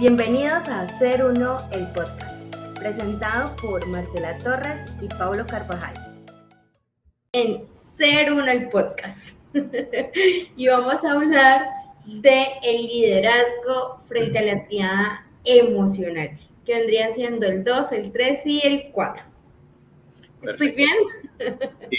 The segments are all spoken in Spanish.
Bienvenidos a Ser Uno, el podcast, presentado por Marcela Torres y Paulo Carvajal. En Ser Uno, el podcast. Y vamos a hablar de el liderazgo frente a la triada emocional, que vendrían siendo el 2, el 3 y el 4. ¿Estoy bien? Sí,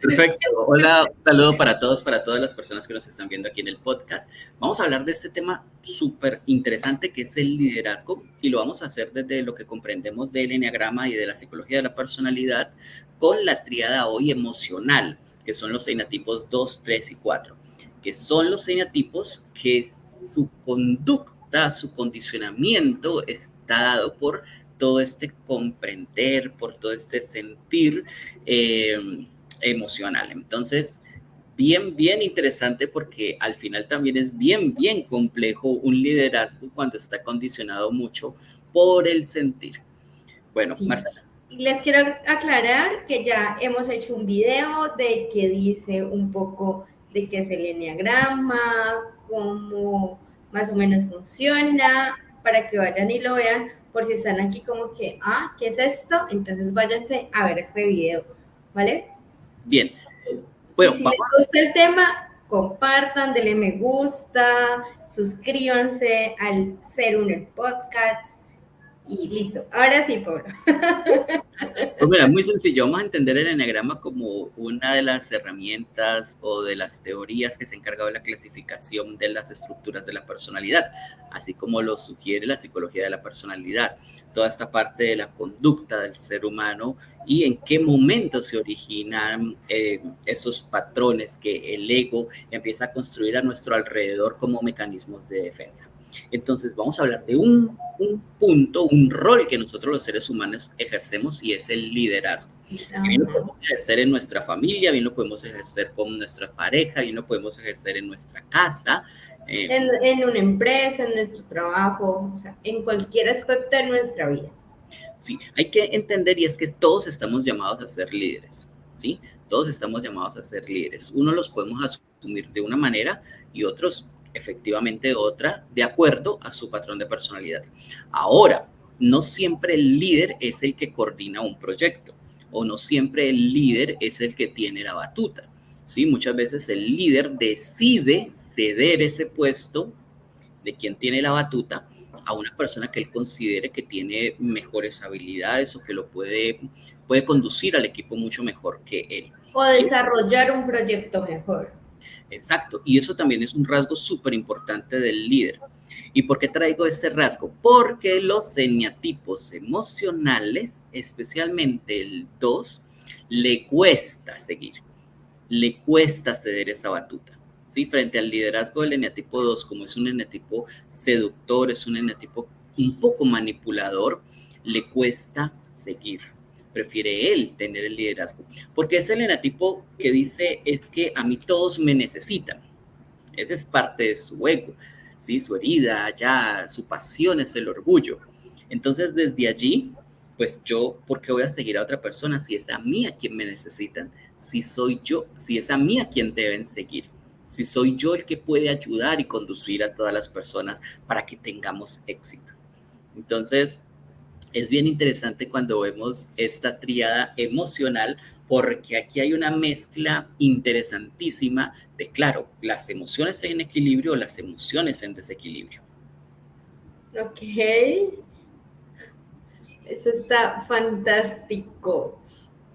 perfecto. Hola, un saludo para todos, para todas las personas que nos están viendo aquí en el podcast. Vamos a hablar de este tema súper interesante que es el liderazgo y lo vamos a hacer desde lo que comprendemos del eneagrama y de la psicología de la personalidad con la tríada hoy emocional, que son los eneatipos 2, 3 y 4, que son los eneatipos que su conducta, su condicionamiento está dado por todo este comprender, por todo este sentir emocional. Entonces, bien interesante porque al final también es bien complejo un liderazgo cuando está condicionado mucho por el sentir. Bueno, sí. Marcela. Les quiero aclarar que ya hemos hecho un video de que dice un poco de qué es el eneagrama, cómo más o menos funciona, para que vayan y lo vean, por si están aquí como que, ¿qué es esto? Entonces váyanse a ver este video, ¿vale? Bien. Bueno, y si les gusta el tema, compartan, denle me gusta, suscríbanse al Ser Uno el podcast y listo. Ahora sí, Pablo. Pues mira, muy sencillo. Vamos a entender el eneagrama como una de las herramientas o de las teorías que se encarga de la clasificación de las estructuras de la personalidad, así como lo sugiere la psicología de la personalidad. Toda esta parte de la conducta del ser humano y en qué momento se originan esos patrones que el ego empieza a construir a nuestro alrededor como mecanismos de defensa. Entonces vamos a hablar de un punto, un rol que nosotros los seres humanos ejercemos y es el liderazgo. Bien lo podemos ejercer en nuestra familia, bien lo podemos ejercer con nuestra pareja, bien lo podemos ejercer en nuestra casa. En una empresa, en nuestro trabajo, o sea, en cualquier aspecto de nuestra vida. Sí, hay que entender y es que todos estamos llamados a ser líderes, ¿sí? Todos estamos llamados a ser líderes. Unos los podemos asumir de una manera y otros efectivamente de otra, de acuerdo a su patrón de personalidad. Ahora, no siempre el líder es el que coordina un proyecto o no siempre el líder es el que tiene la batuta, ¿sí? Muchas veces el líder decide ceder ese puesto de quien tiene la batuta a una persona que él considere que tiene mejores habilidades o que lo puede conducir al equipo mucho mejor que él. O desarrollar un proyecto mejor. Exacto, y eso también es un rasgo súper importante del líder. ¿Y por qué traigo este rasgo? Porque los eneatipos emocionales, especialmente el 2, le cuesta seguir, le cuesta ceder esa batuta. ¿Sí? Frente al liderazgo del eneatipo 2, como es un eneatipo seductor, es un eneatipo un poco manipulador, le cuesta seguir. Prefiere él tener el liderazgo, porque es el eneatipo que dice, es que a mí todos me necesitan. Esa es parte de su ego, ¿sí? Su herida, ya su pasión es el orgullo. Entonces, desde allí, pues yo, ¿por qué voy a seguir a otra persona si es a mí a quien me necesitan? Si soy yo, si es a mí a quien deben seguir. Si soy yo el que puede ayudar y conducir a todas las personas para que tengamos éxito. Entonces, es bien interesante cuando vemos esta tríada emocional porque aquí hay una mezcla interesantísima de, claro, las emociones en equilibrio o las emociones en desequilibrio. Ok, eso está fantástico.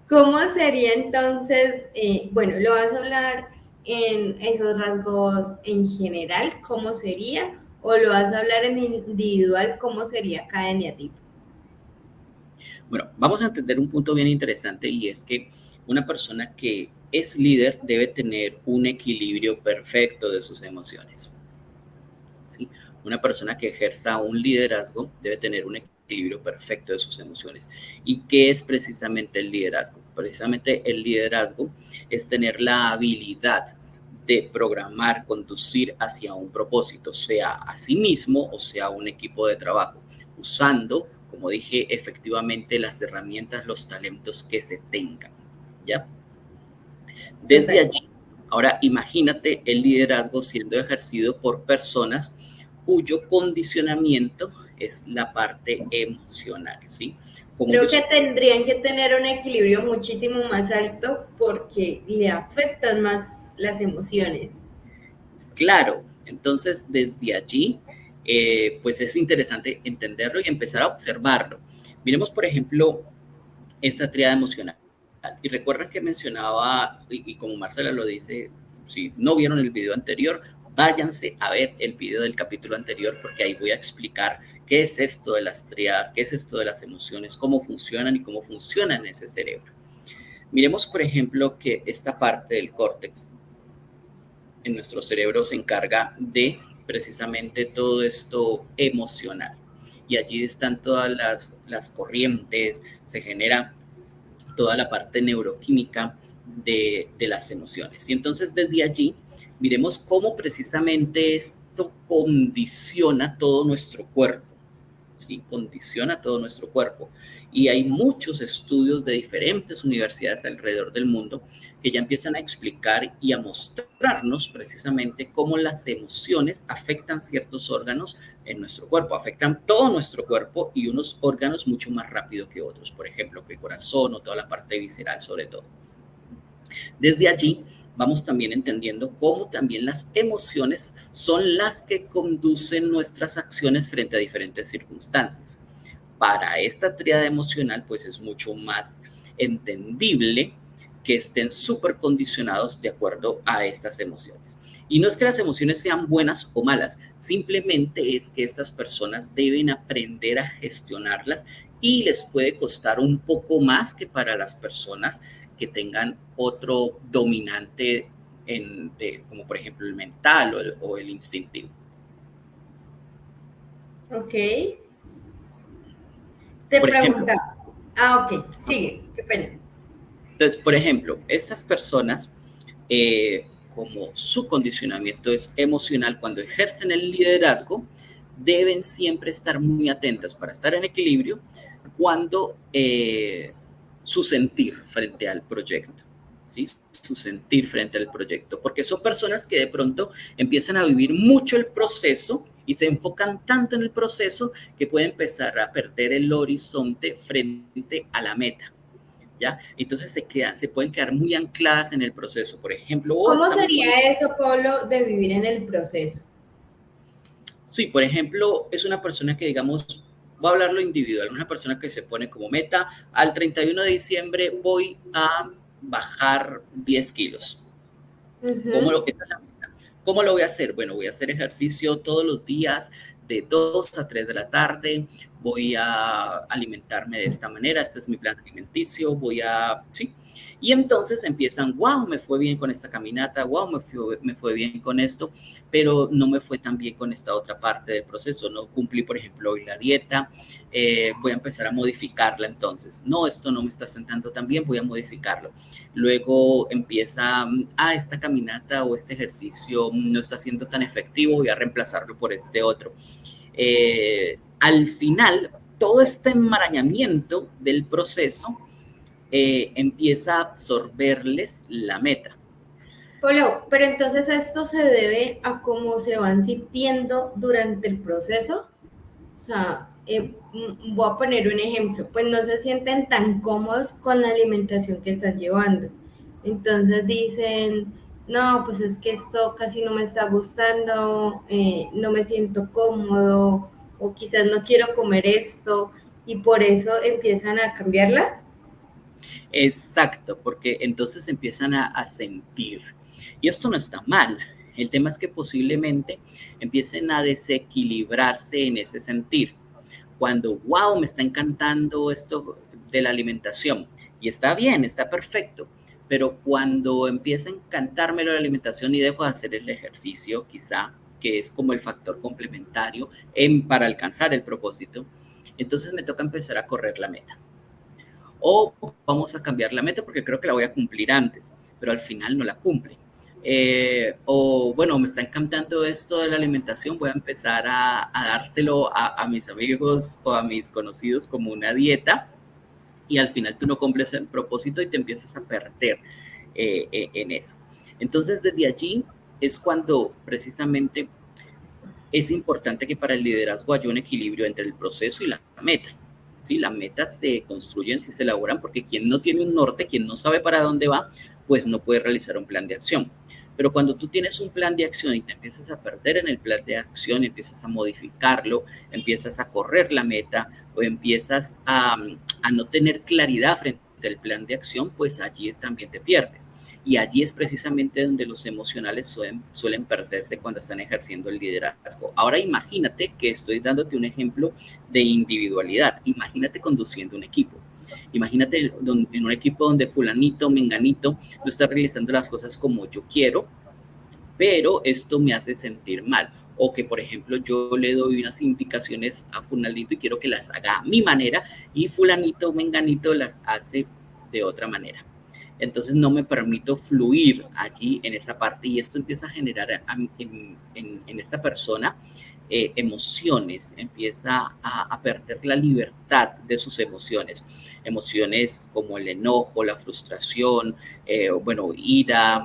¿Cómo sería entonces, bueno, lo vas a hablar en esos rasgos en general, cómo sería, o lo vas a hablar en individual, cómo sería cada eneatipo? Bueno, vamos a entender un punto bien interesante y es que una persona que es líder debe tener un equilibrio perfecto de sus emociones. ¿Sí? Una persona que ejerza un liderazgo debe tener un equilibrio perfecto de sus emociones. ¿Y qué es precisamente el liderazgo? Precisamente el liderazgo es tener la habilidad de programar, conducir hacia un propósito, sea a sí mismo o sea un equipo de trabajo, usando, como dije, efectivamente las herramientas, los talentos que se tengan, ¿ya? Desde allí, ahora imagínate el liderazgo siendo ejercido por personas cuyo condicionamiento es la parte emocional, ¿sí? Como Creo que tendrían que tener un equilibrio muchísimo más alto porque le afectan más las emociones. Claro, entonces desde allí, pues es interesante entenderlo y empezar a observarlo. Miremos, por ejemplo, esta tríada emocional. Y recuerden que mencionaba, y como Marcela lo dice, si no vieron el video anterior, váyanse a ver el video del capítulo anterior porque ahí voy a explicar qué es esto de las tríadas, qué es esto de las emociones, cómo funcionan y cómo funcionan en ese cerebro. Miremos, por ejemplo, que esta parte del córtex en nuestro cerebro se encarga de precisamente todo esto emocional. Y allí están todas las corrientes, se genera toda la parte neuroquímica de las emociones. Y entonces desde allí miremos cómo precisamente esto condiciona todo nuestro cuerpo. ¿Sí? Condiciona todo nuestro cuerpo. Y hay muchos estudios de diferentes universidades alrededor del mundo que ya empiezan a explicar y a mostrarnos precisamente cómo las emociones afectan ciertos órganos en nuestro cuerpo, afectan todo nuestro cuerpo y unos órganos mucho más rápido que otros, por ejemplo, que el corazón o toda la parte visceral sobre todo. Desde allí vamos también entendiendo cómo también las emociones son las que conducen nuestras acciones frente a diferentes circunstancias. Para esta tríada emocional, pues es mucho más entendible que estén súper condicionados de acuerdo a estas emociones. Y no es que las emociones sean buenas o malas, simplemente es que estas personas deben aprender a gestionarlas y les puede costar un poco más que para las personas que tengan otro dominante como por ejemplo el mental o el instintivo. Ok. Te Por ejemplo, preguntaba. Ah, ok. Sigue. Qué pena. entonces, por ejemplo, estas personas, como su condicionamiento es emocional, cuando ejercen el liderazgo, deben siempre estar muy atentas para estar en equilibrio cuando su sentir frente al proyecto, ¿sí? Su sentir frente al proyecto, porque son personas que de pronto empiezan a vivir mucho el proceso y se enfocan tanto en el proceso que pueden empezar a perder el horizonte frente a la meta. ¿Ya? Entonces se pueden quedar muy ancladas en el proceso. Por ejemplo, ¿Cómo sería eso, Pablo, de vivir en el proceso? Sí, por ejemplo, es una persona que, digamos, voy a hablarlo individual, una persona que se pone como meta, al 31 de diciembre voy a bajar 10 kilos. Esa es la meta. ¿Cómo lo voy a hacer? Bueno, voy a hacer ejercicio todos los días de 2 a 3 de la tarde, voy a alimentarme de esta manera, este es mi plan alimenticio, sí. Y entonces empiezan, wow, me fue bien con esta caminata, wow, me fue bien con esto, pero no me fue tan bien con esta otra parte del proceso, no cumplí, por ejemplo, hoy la dieta, voy a empezar a modificarla entonces. No, esto no me está sentando tan bien, voy a modificarlo. Luego empieza, esta caminata o este ejercicio no está siendo tan efectivo, voy a reemplazarlo por este otro. Al final, todo este enmarañamiento del proceso empieza a absorberles la meta. Pablo, pero entonces esto se debe a cómo se van sintiendo durante el proceso. O sea, voy a poner un ejemplo, pues no se sienten tan cómodos con la alimentación que están llevando. Entonces dicen, no, pues es que esto casi no me está gustando, no me siento cómodo, o quizás no quiero comer esto, y por eso empiezan a cambiarla. Exacto, porque entonces empiezan a sentir. Y esto no está mal. El tema es que posiblemente empiecen a desequilibrarse en ese sentir. Cuando, wow, me está encantando esto de la alimentación. Y está bien, está perfecto. Pero cuando empieza a encantármelo la alimentación y dejo de hacer el ejercicio, quizá, que es como el factor complementario para alcanzar el propósito, entonces me toca empezar a correr la meta. O vamos a cambiar la meta porque creo que la voy a cumplir antes, pero al final no la cumple. O bueno, me está encantando esto de la alimentación, voy a empezar a dárselo a mis amigos o a mis conocidos como una dieta y al final tú no cumples el propósito y te empiezas a perder en eso. Entonces desde allí es cuando precisamente es importante que para el liderazgo haya un equilibrio entre el proceso y la meta. ¿Sí? Las metas se construyen, se elaboran, porque quien no tiene un norte, quien no sabe para dónde va, pues no puede realizar un plan de acción. Pero cuando tú tienes un plan de acción y te empiezas a perder en el plan de acción, empiezas a modificarlo, empiezas a correr la meta o empiezas a no tener claridad frente al plan de acción, pues allí también te pierdes. Y allí es precisamente donde los emocionales suelen perderse cuando están ejerciendo el liderazgo. Ahora imagínate que estoy dándote un ejemplo de individualidad. Imagínate conduciendo un equipo. Imagínate en un equipo donde fulanito, menganito, no está realizando las cosas como yo quiero, pero esto me hace sentir mal. O que, por ejemplo, yo le doy unas indicaciones a fulanito y quiero que las haga a mi manera y fulanito, menganito las hace de otra manera. Entonces no me permito fluir allí en esa parte y esto empieza a generar en esta persona emociones, empieza a perder la libertad de sus emociones. Emociones como el enojo, la frustración, bueno, ira,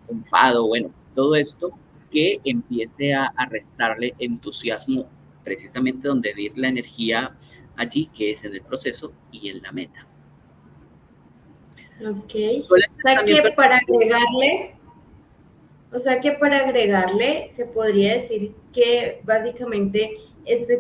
enfado, bueno, todo esto que empiece a restarle entusiasmo precisamente donde ir la energía allí, que es en el proceso y en la meta. Ok, o sea que para agregarle, se podría decir que básicamente este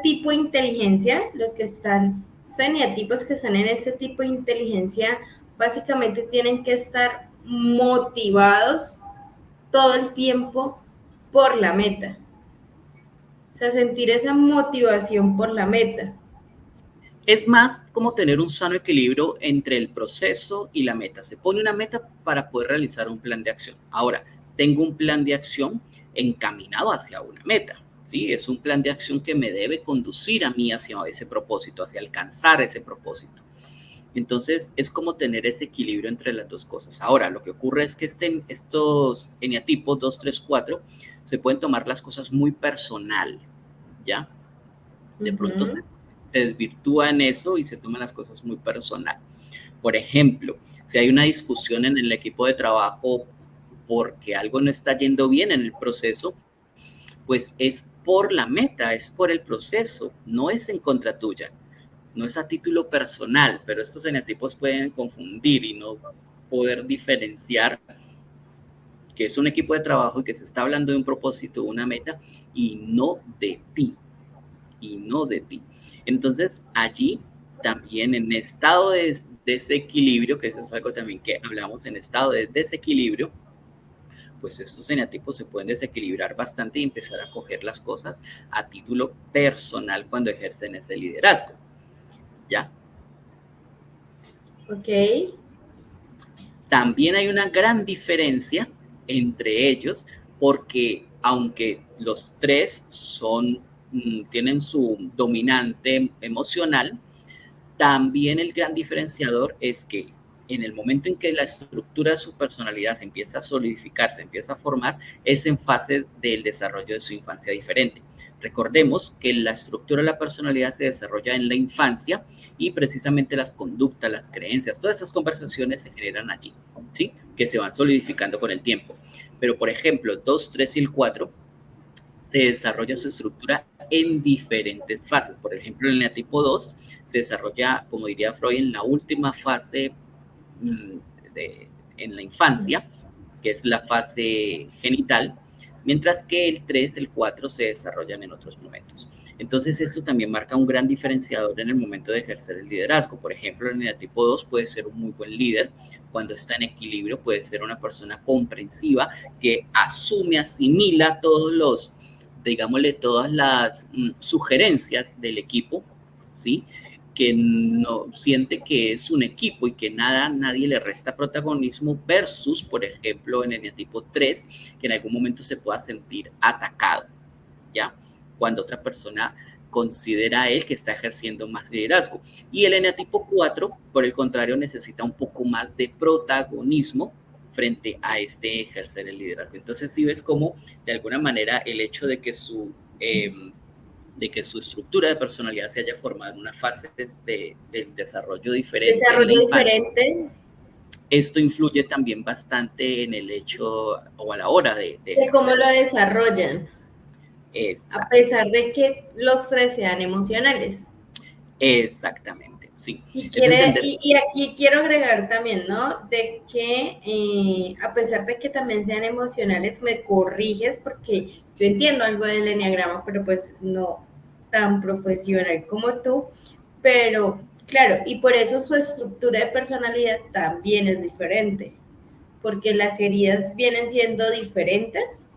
tipo de inteligencia, los que están, son eneatipos que están en este tipo de inteligencia, básicamente tienen que estar motivados todo el tiempo por la meta. O sea, sentir esa motivación por la meta. Es más como tener un sano equilibrio entre el proceso y la meta. Se pone una meta para poder realizar un plan de acción. Ahora, tengo un plan de acción encaminado hacia una meta. ¿Sí? Es un plan de acción que me debe conducir a mí hacia ese propósito, hacia alcanzar ese propósito. Entonces, es como tener ese equilibrio entre las dos cosas. Ahora, lo que ocurre es que estos eneatipos 2, 3, 4 se pueden tomar las cosas muy personal, ¿ya? De pronto se desvirtúa en eso y se toman las cosas muy personal. Por ejemplo, si hay una discusión en el equipo de trabajo porque algo no está yendo bien en el proceso, pues es por la meta, es por el proceso, no es en contra tuya, no es a título personal, pero estos eneatipos pueden confundir y no poder diferenciar que es un equipo de trabajo y que se está hablando de un propósito, una meta, y no de ti, y no de ti. Entonces, allí también en estado de desequilibrio, que eso es algo también que hablamos en estado de desequilibrio, pues estos eneatipos se pueden desequilibrar bastante y empezar a coger las cosas a título personal cuando ejercen ese liderazgo. ¿Ya? Ok. También hay una gran diferencia entre ellos porque aunque los tres tienen su dominante emocional, también el gran diferenciador es que en el momento en que la estructura de su personalidad se empieza a solidificar, se empieza a formar, es en fases del desarrollo de su infancia diferente. Recordemos que la estructura de la personalidad se desarrolla en la infancia y precisamente las conductas, las creencias, todas esas conversaciones se generan allí, ¿sí? Que se van solidificando con el tiempo. Pero, por ejemplo, 2, 3 y el 4 se desarrolla su estructura en diferentes fases. Por ejemplo, el eneatipo 2 se desarrolla, como diría Freud, en la última fase en la infancia, que es la fase genital, mientras que el 3, el 4 se desarrollan en otros momentos. Entonces, esto también marca un gran diferenciador en el momento de ejercer el liderazgo. Por ejemplo, el eneatipo 2 puede ser un muy buen líder. Cuando está en equilibrio, puede ser una persona comprensiva que asume, asimila todos los, digámosle, todas las sugerencias del equipo, ¿sí? Que no siente que es un equipo y que nadie le resta protagonismo versus, por ejemplo, en el eneatipo 3, que en algún momento se pueda sentir atacado, ¿ya? Cuando otra persona considera a él que está ejerciendo más liderazgo. Y el eneatipo 4, por el contrario, necesita un poco más de protagonismo frente a este ejercer el liderazgo. Entonces, sí ves cómo, de alguna manera, el hecho de que su estructura de personalidad se haya formado en una fase del desarrollo diferente. Desarrollo diferente. esto influye también bastante en el hecho o a la hora de De cómo lo desarrollan, a Exacto, pesar de que los tres sean emocionales. exactamente, sí. Y, Es entender. y aquí quiero agregar también, ¿no? De que a pesar de que también sean emocionales, me corriges porque yo entiendo algo del enneagrama, pero pues no tan profesional como tú. Pero claro, y por eso su estructura de personalidad también es diferente, porque las heridas vienen siendo diferentes.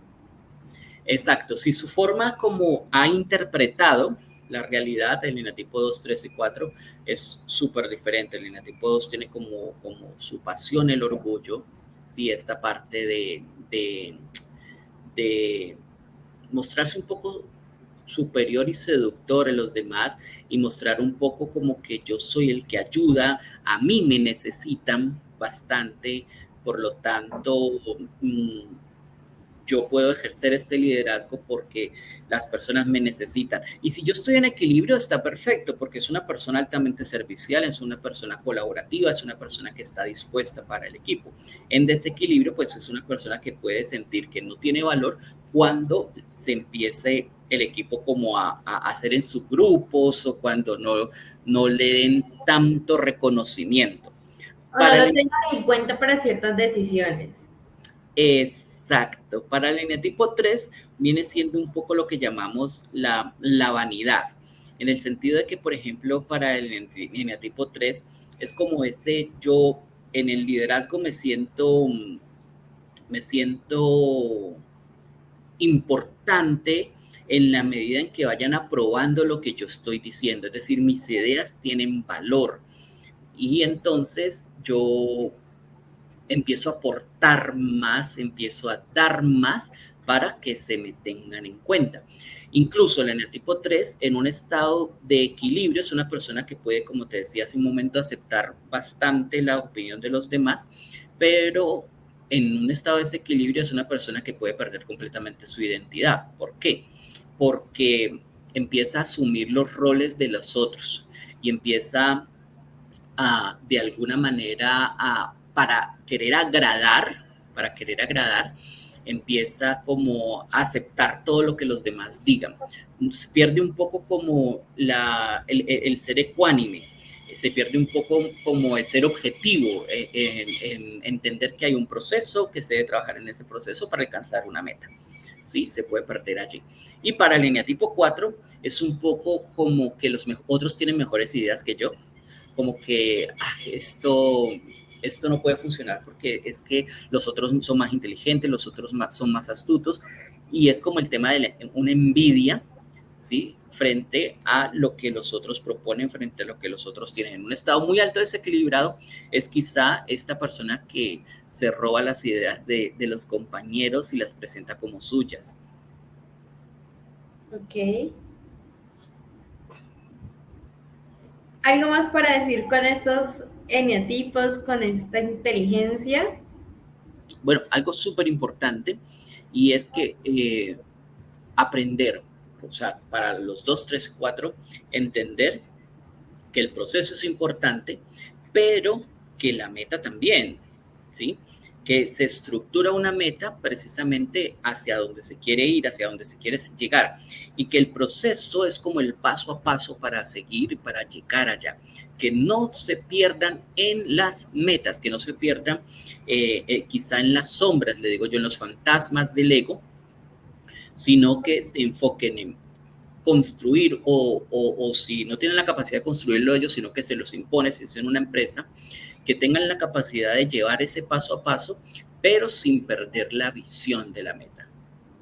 Exacto, si su forma como ha interpretado la realidad del linatipo 2, 3 y 4 es súper diferente. El linatipo 2 tiene como su pasión el orgullo, ¿sí? Esta parte de mostrarse un poco superior y seductor en los demás y mostrar un poco como que yo soy el que ayuda, a mí me necesitan bastante, por lo tanto, yo puedo ejercer este liderazgo porque las personas me necesitan. Y si yo estoy en equilibrio, está perfecto, porque es una persona altamente servicial, es una persona colaborativa, es una persona que está dispuesta para el equipo. En desequilibrio, pues es una persona que puede sentir que no tiene valor cuando se empiece el equipo como a hacer en sus grupos o cuando no le den tanto reconocimiento. O no Para lo el tengan en cuenta para ciertas decisiones. Exacto. Para el eneatipo 3 viene siendo un poco lo que llamamos la vanidad, en el sentido de que, por ejemplo, para el eneatipo 3 es como ese yo en el liderazgo me siento importante en la medida en que vayan aprobando lo que yo estoy diciendo, es decir, mis ideas tienen valor y entonces yo empiezo a aportar más, empiezo a dar más para que se me tengan en cuenta. Incluso el eneatipo 3, en un estado de equilibrio, es una persona que puede, como te decía hace un momento, aceptar bastante la opinión de los demás, pero en un estado de desequilibrio es una persona que puede perder completamente su identidad. ¿Por qué? Porque empieza a asumir los roles de los otros y empieza de alguna manera para querer agradar, empieza como a aceptar todo lo que los demás digan. Se pierde un poco como el ser ecuánime, se pierde un poco como el ser objetivo, en entender que hay un proceso, que se debe trabajar en ese proceso para alcanzar una meta. Sí, se puede perder allí. Y para el eneatipo 4 es un poco como que los otros tienen mejores ideas que yo, como que esto no puede funcionar porque es que los otros son más inteligentes, los otros son más astutos, y es como el tema de una envidia, ¿sí? Frente a lo que los otros proponen, frente a lo que los otros tienen. En un estado muy alto desequilibrado es quizá esta persona que se roba las ideas de los compañeros y las presenta como suyas. Ok. ¿Algo más para decir con estos eneatipos, con esta inteligencia? Bueno, algo súper importante y es que aprender, o sea, para los 2, 3, 4, entender que el proceso es importante, pero que la meta también, ¿sí? Que se estructura una meta precisamente hacia donde se quiere ir, hacia donde se quiere llegar, y que el proceso es como el paso a paso para seguir y para llegar allá. Que no se pierdan en las metas, que no se pierdan quizá en las sombras, le digo yo, en los fantasmas del ego, sino que se enfoquen en construir o si no tienen la capacidad de construirlo ellos, sino que se los impone, si es en una empresa, que tengan la capacidad de llevar ese paso a paso, pero sin perder la visión de la meta,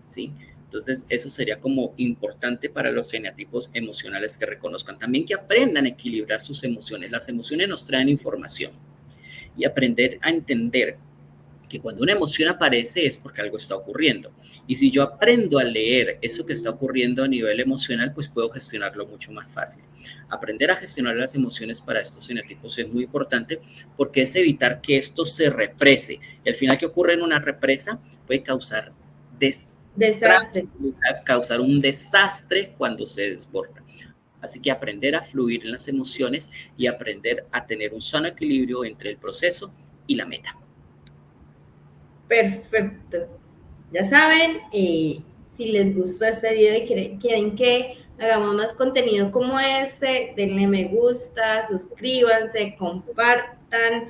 ¿sí? Entonces, eso sería como importante para los genotipos emocionales que reconozcan. También que aprendan a equilibrar sus emociones. Las emociones nos traen información y aprender a entender que cuando una emoción aparece es porque algo está ocurriendo. Y si yo aprendo a leer eso que está ocurriendo a nivel emocional, pues puedo gestionarlo mucho más fácil. Aprender a gestionar las emociones para estos fenotipos es muy importante porque es evitar que esto se represe. Y al final que ocurre en una represa puede causar Desastres. causar un desastre cuando se desborda. Así que aprender a fluir en las emociones y aprender a tener un sano equilibrio entre el proceso y la meta. Perfecto. Ya saben, si les gustó este video y quieren que hagamos más contenido como este, denle me gusta, suscríbanse, compartan,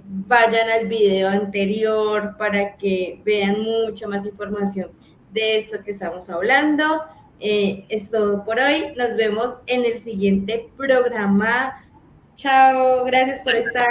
vayan al video anterior para que vean mucha más información de esto que estamos hablando. Es todo por hoy. Nos vemos en el siguiente programa. Chao, gracias por estar.